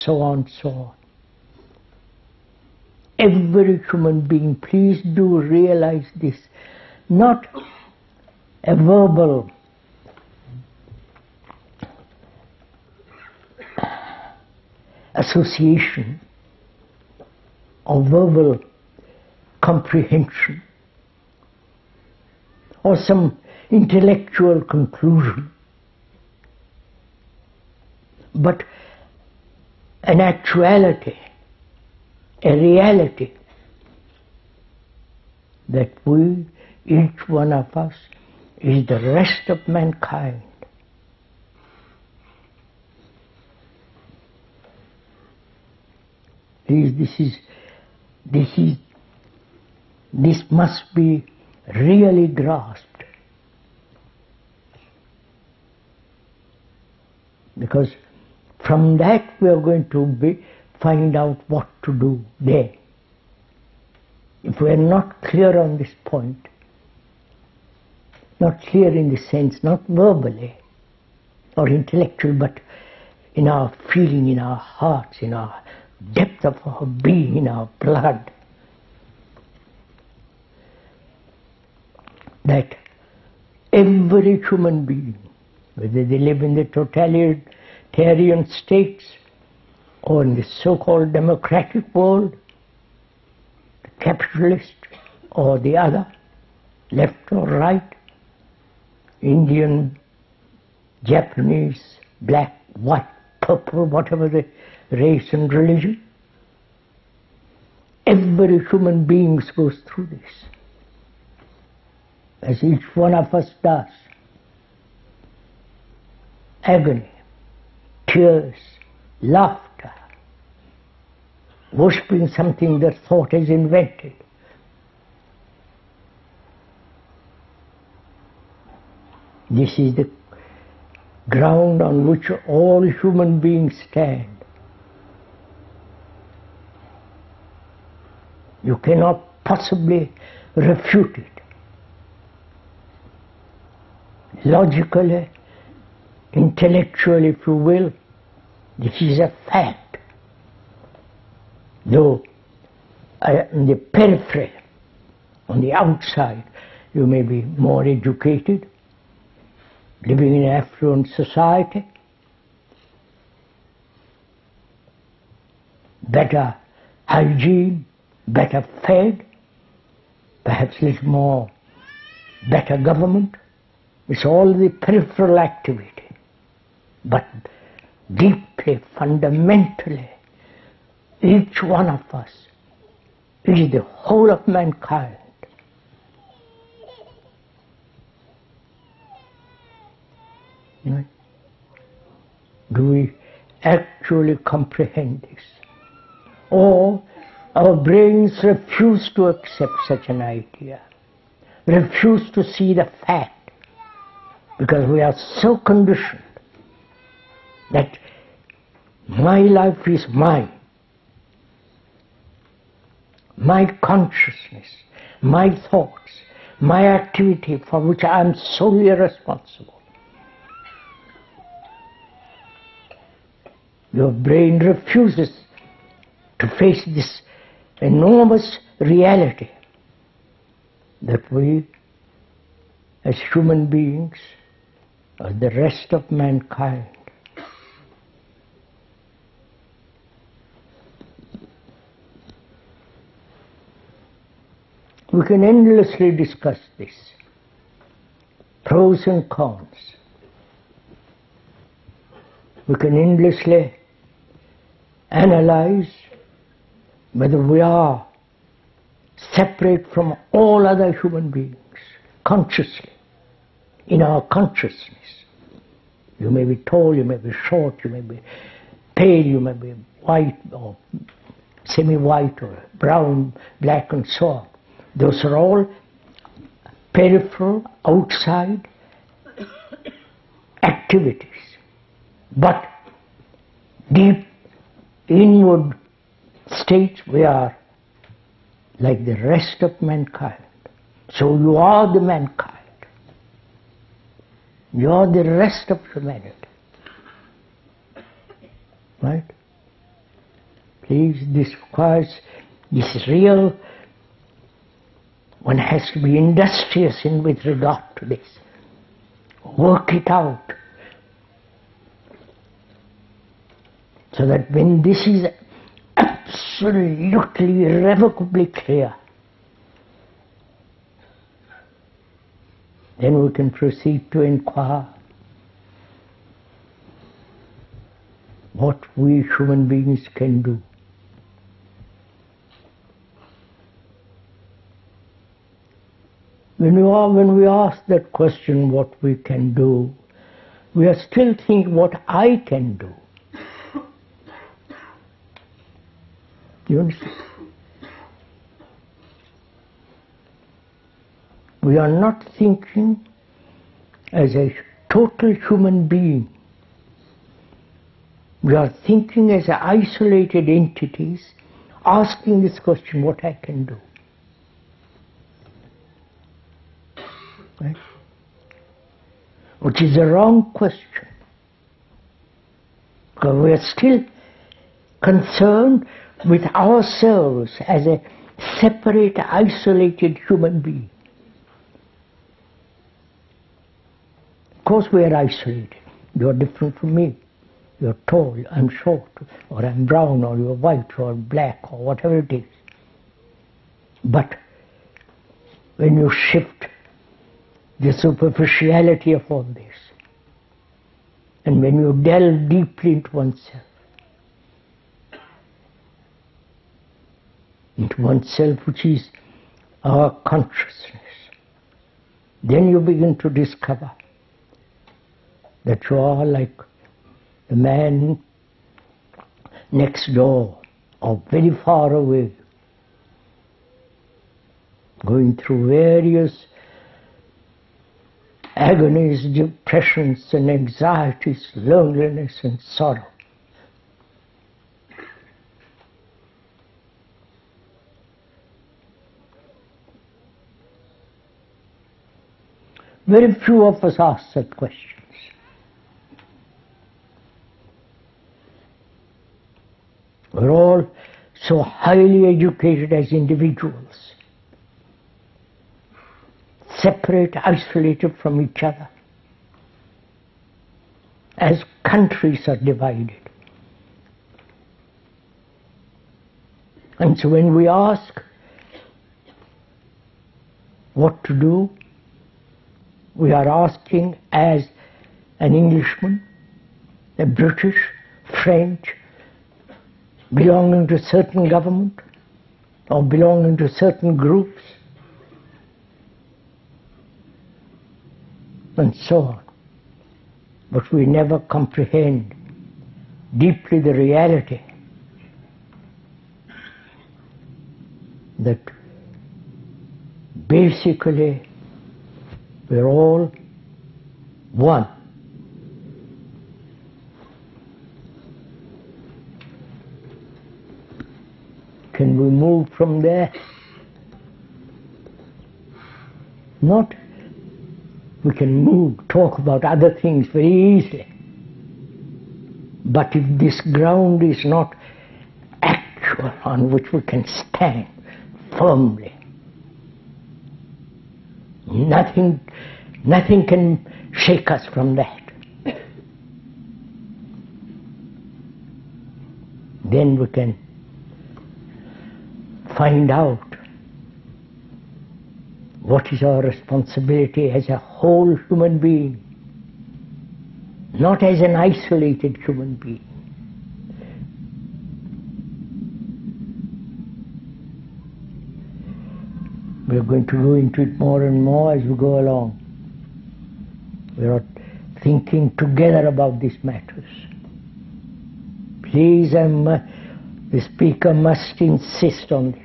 so on, so on. Every human being, please do realize this, not a verbal association or verbal comprehension or some intellectual conclusion, but an actuality, a reality that we, each one of us, is the rest of mankind. This must be really grasped, because from that we are going to find out what to do there. If we are not clear on this point, not clear in the sense, not verbally or intellectually, but in our feeling, in our hearts, in our depth of our being, in our blood, that every human being, whether they live in the totalitarian states or in the so-called democratic world, the capitalist or the other, left or right, Indian, Japanese, black, white, purple, whatever the race and religion, every human being goes through this, as each one of us does. Agony, tears, laughter, worshipping something that thought has invented. This is the ground on which all human beings stand. You cannot possibly refute it. Logically, intellectually, if you will, this is a fact. Though on the periphery, on the outside, you may be more educated, living in an affluent society, better hygiene, better fed, perhaps a little more better government. It's all the peripheral activity. But deeply, fundamentally, each one of us is the whole of mankind. Do we actually comprehend this? Or our brains refuse to accept such an idea, refuse to see the fact, because we are so conditioned that my life is mine, my consciousness, my thoughts, my activity for which I am solely responsible. Your brain refuses to face this enormous reality that we, as human beings, are the rest of mankind. We can endlessly discuss this, pros and cons. We can endlessly analyze whether we are separate from all other human beings, consciously, in our consciousness. You may be tall, you may be short, you may be pale, you may be white or semi-white or brown, black and so on. Those are all peripheral, outside activities. But deep inward states, we are like the rest of mankind. So you are the mankind. You are the rest of humanity. Right? Please, this is real. One has to be industrious with regard to this. Work it out. So that when this is absolutely, irrevocably clear, then we can proceed to inquire what we human beings can do. When we ask that question, what we can do, we are still thinking what I can do. You understand? We are not thinking as a total human being. We are thinking as isolated entities, asking this question, what I can do. Right? Which is a wrong question. Because we are still concerned with ourselves as a separate, isolated human being. Of course we are isolated. You are different from me. You are tall, I'm short, or I'm brown, or you are white, or black, or whatever it is. But when you shift the superficiality of all this, and when you delve deeply into oneself, which is our consciousness, then you begin to discover that you are like the man next door or very far away, going through various agonies, depressions and anxieties, loneliness and sorrow. Very few of us ask that questions. We're all so highly educated as individuals, separate, isolated from each other, as countries are divided. And so when we ask what to do, we are asking as an Englishman, a British, French, belonging to a certain government or belonging to certain groups, and so on. But we never comprehend deeply the reality that basically we're all one. Can we move from there? Not. We can move, talk about other things very easily. But if this ground is not actual, on which we can stand firmly, nothing can shake us from that. Then we can find out what is our responsibility as a whole human being, not as an isolated human being. We are going to go into it more and more as we go along. We are thinking together about these matters. Please, the speaker must insist on this.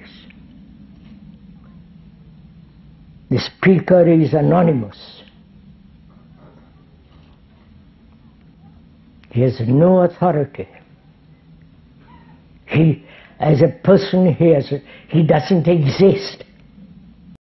The speaker is anonymous. He has no authority. He, as a person, he doesn't exist